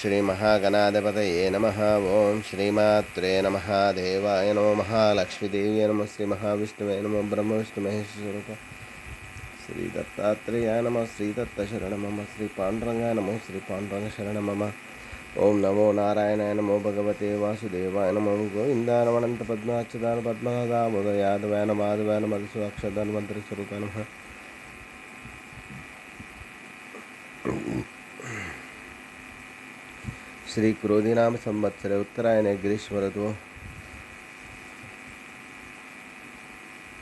श्री महागणाधिपतये नमः। ओं श्रीमात्रे नमः। देवाय नमो महालक्ष्मीदेव्यै नमः। श्री महाविष्णुवे नमः। ब्रह्म विष्णु महेश्वरूप श्री दत्तात्रेयाय नमः। श्री दत्तशरण मम। श्री पांडुरंगाय नमः। श्री पांडुरंग शरण मम। ओं नमो नारायणाय नमो भगवते वासुदेवाय नमो गोविन्दाय नमः। अनंत पद्माच्युताय पद्मनाभाय नमः। माधवाय नमः। मधुसूदन स्वरूपाय नमः। श्री क्रोधीनाम संवत्सरे उत्तरायणे ग्रीष्म ऋतु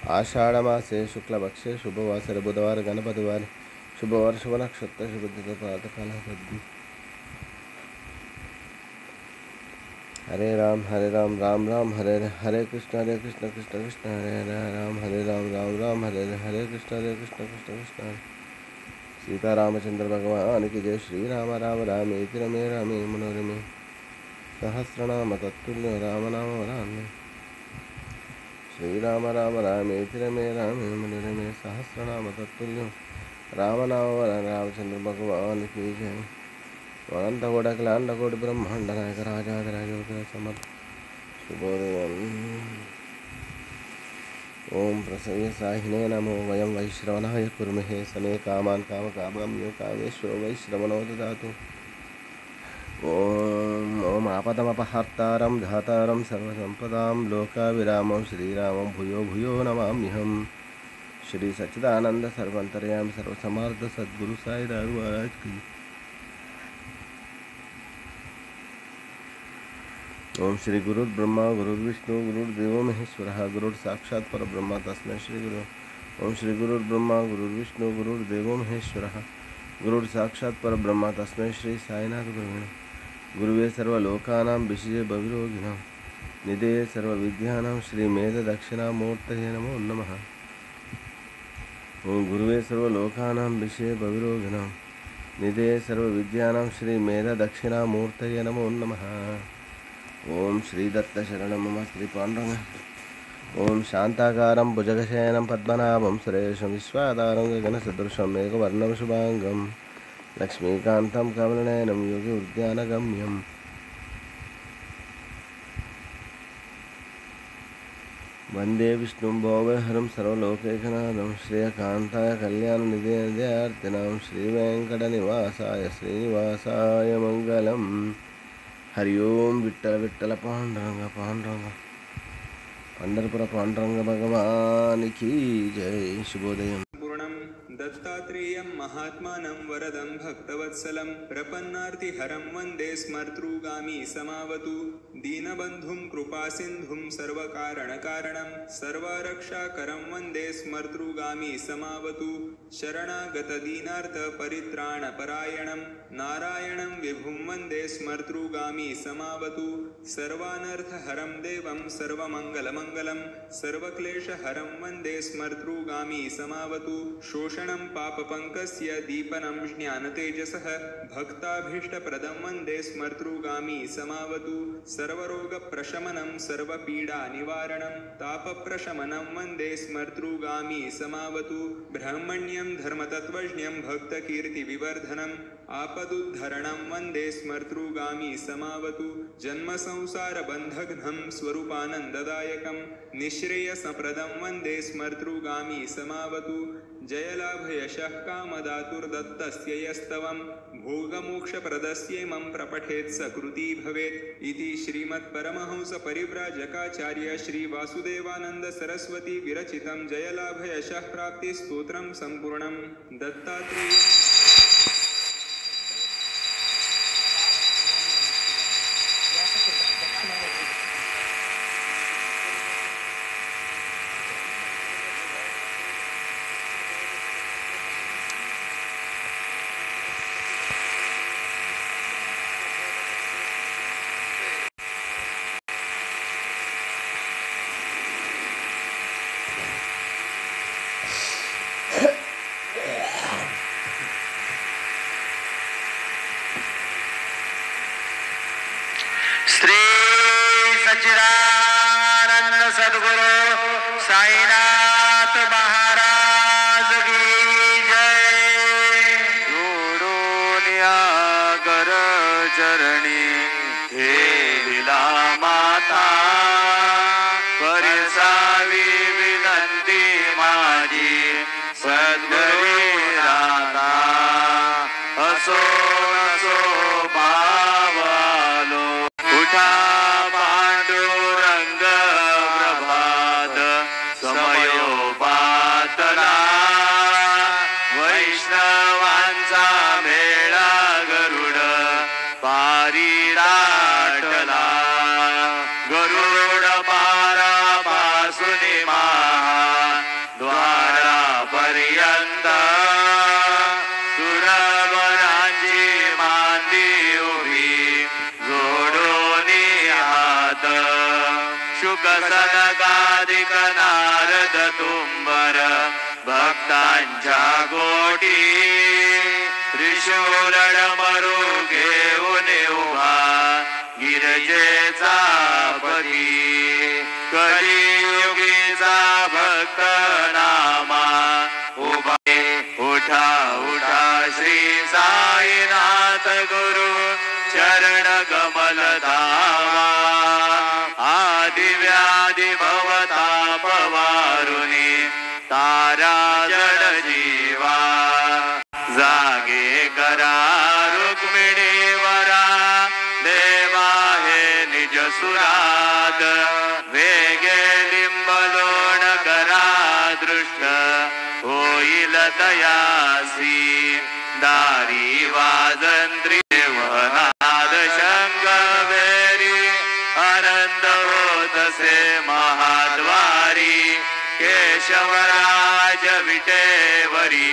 आषाढ़ मासे शुक्लपक्षे शुभवासरे बुधवार गणपतिवार शुभवार शुभ नक्षत्र शुभ प्रातःकाल। हरे राम राम राम हरे हरे कृष्ण कृष्ण कृष्ण हरे हरे राम हरे राम राम हरे हरे कृष्ण कृष्ण कृष्ण हरे। सीतारामचंद्र भगवान की जय। श्री राम राम रामेति रमे रामे मनोरमे सहस्रनाम तत्तुल्य राम नाम वरानने। श्री राम रामेति रमे रामे मनोरमे सहस्रनाम तत्तुल्य राम नाम वरानने। रामचंद्र भगवान की जय। अनंत कोटि ब्रह्मांड नायक राजाधिराज समर्थ शुभोदयम्। ओं प्रसव्य साहिने नमो वयं वैश्रवणाय कुर्महे समे कामान् कामकामाम्यो कामेश्वरो वैश्रवणो ददातु। ओम आपदमपहर्तारं धातारं सर्वसंपदां लोकाभिरामं श्रीरामं भूयो भूयो नमाम्यहम्। श्री सच्चिदानंद सर्वंतर्यामी सर्वसमर्थ सद्गुरु साईनाथ महाराज की। ओम श्री गुरुर्ब्रह्मा गुरुर्विष्णु गुरुर्देवो महेश्वरः गुरुर् साक्षात् परब्रह्म तस्मै श्री गुरु। ओम श्री गुरुर्ब्रह्मा गुरुर्विष्णु गुरुर्देवो महेश्वरः गुरुर् साक्षात् परब्रह्म तस्मै श्री साईनाथ गुरुवे गुरुवे सर्वलोकानां विषये भविरोगिणां निधे सर्वविद्यानां श्री मेध दक्षिणामूर्तये नमो नमः। ओम गुरुवे सर्वलोकानां विषये भविरोगिणां निधे सर्वविद्यानां श्री मेध दक्षिणामूर्तये नमो नमः। ओम श्री दत्तशरण मम। श्री पांडुरंग। ओम शांताकारं भुजगशयनं पद्मनाभं सुरेशं विश्वाधारं गगनसदृशं मेघवर्णं शुभांगं लक्ष्मीकान्तं कमलनयनं योगी उद्यानगम्यं वन्दे विष्णुं भवभयहरं सर्वलोकैकनाथं श्रेयकान्ताय कल्याणनिधेर्थिनां श्रीवेङ्कटनिवासाय श्रीनिवासाय मङ्गलम्। हरि ओम विठ्ठल विठ्ठल पांडुरंग पांडुरंग पंढरपुर पांडुरंग भगवान की जय। शुभोदयम्। दत्तात्रेयं महात्मानं वरदं भक्तवत्सलं प्रपन्नार्तिहरं वन्दे स्मर्तृगामी समावतु। दीनबन्धुं कृपासिन्धुं सर्वकारणकारणं सर्वरक्षाकरं वन्दे स्मर्तृगामी समावतु। शरणागतदीनार्तपरित्राणपरायणं नारायणं विभुं वन्दे स्मर्तृगामी समावतु। सर्वानर्थहरं देवं सर्वमङ्गलमङ्गलं सर्वक्लेशहरं वन्दे स्मर्तृगामी समावतु। शोषणं पापपङ्कस्य दीपनं ज्ञानतेजसः भक्ताभीष्टप्रदं वन्दे स्मर्तृगामी समावतु। सर्वरोगप्रशमनं सर्वपीडानिवारणं तापप्रशमनं वन्दे स्मर्तृगामी समावतु। ब्रह्मण्यं धर्मतत्त्वज्ञं भक्तकीर्तिविवर्धनम् आपदुद्धरणं वन्दे स्मर्तृगामी समावतु। जन्मसंसारबन्धघ्नं स्वरूपानन्ददायकं निःश्रेयसप्रदं वन्दे स्मर्तृगामी समावतु। जयलाभयशः कामदातुर्दत्तस्य यस्तवं भोगमोक्षप्रदस्येमं प्रपठेत् सकृती भवेत् इति श्रीमत्परमहंसपरिव्राजकाचार्य श्री वासुदेवानंद सरस्वती विरचितं जयलाभयशः प्राप्तिस्तोत्रं सम्पूर्णं। दत्तात्रेय सद्गुरु साईनाथ महाराज की जय। जोडोनिया गरज चरणी ठेविला माता परिसावी विनंती माझी सद्गुरी राधा असो नसो पावलो उठा पांडुरंग प्रभात समयोपातला वैष्णवांचा मेळा गरुड पारी दाटला गरुड पारापासून द्वारापर्यंत सुरवरांची मांदी उभी जोडोनी हात शुक सनकादिक नारद तुंबर भक्तांच्या गोटी त्रिशूल डमरू घेऊन उभा गिरजेचा पती कलियुगीचा भक्त नामा उभा उठा उठा श्री साईनाथ गुरु चरण कमल धावा आदि व्याधी भवताप वारुणी तारा जड जीवा जागे करा रुक्मिणी वरा देवा हे निज सुरात वेगे लिंबलोण करा दृष्ट होईल तयासी दारी वाजंत्री देवनाद शंख वेरी आनंद होतसे महाद्वारी केशवराज विटेवरी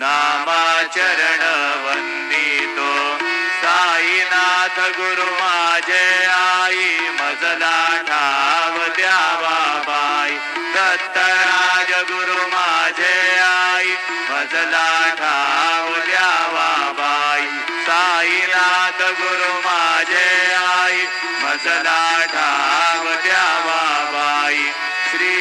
नामाचरण वंदितो साईनाथ गुरु माझे आई मजला ठाव द्यावा बाई दत्तराज गुरु माझे आई मजला ठाव द्यावा बाई साईनाथ गुरु माझे आई मजला ठाव द्यावा बाई श्री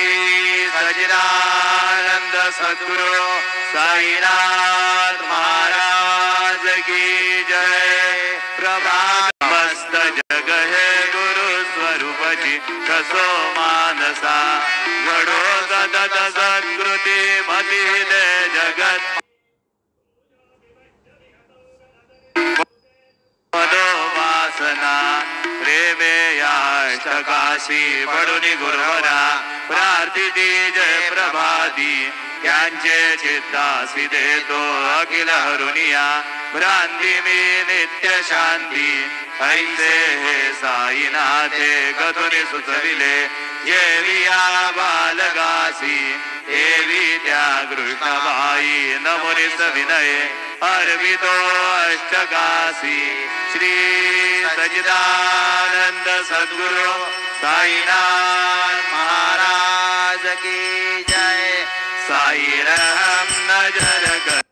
सच्चिदानंद सद्गुरु साईनाथ महाराज की जय प्रभात मस्त जग हे गुरु स्वरूपची कसो मानसा घडो सतत सत्कृती मती दे जगत वासना प्रेमे याष्टकाशी पडुनी गुरुवरा प्रार्थिती जय प्रभाती त्यांचे चित्तासी देतो अखिल हरुनिया भ्रांती मी नित्य शांती ऐसे हे साईनाथे गतुनी सुचविले जेविया बालगासी एवी त्या कृष्णबाई नमुनिस विनय अर्वितो अष्टकासी श्री सच्चिदानंद सद्गुरु साईनाथ महाराज की जय साई रहम नजर कर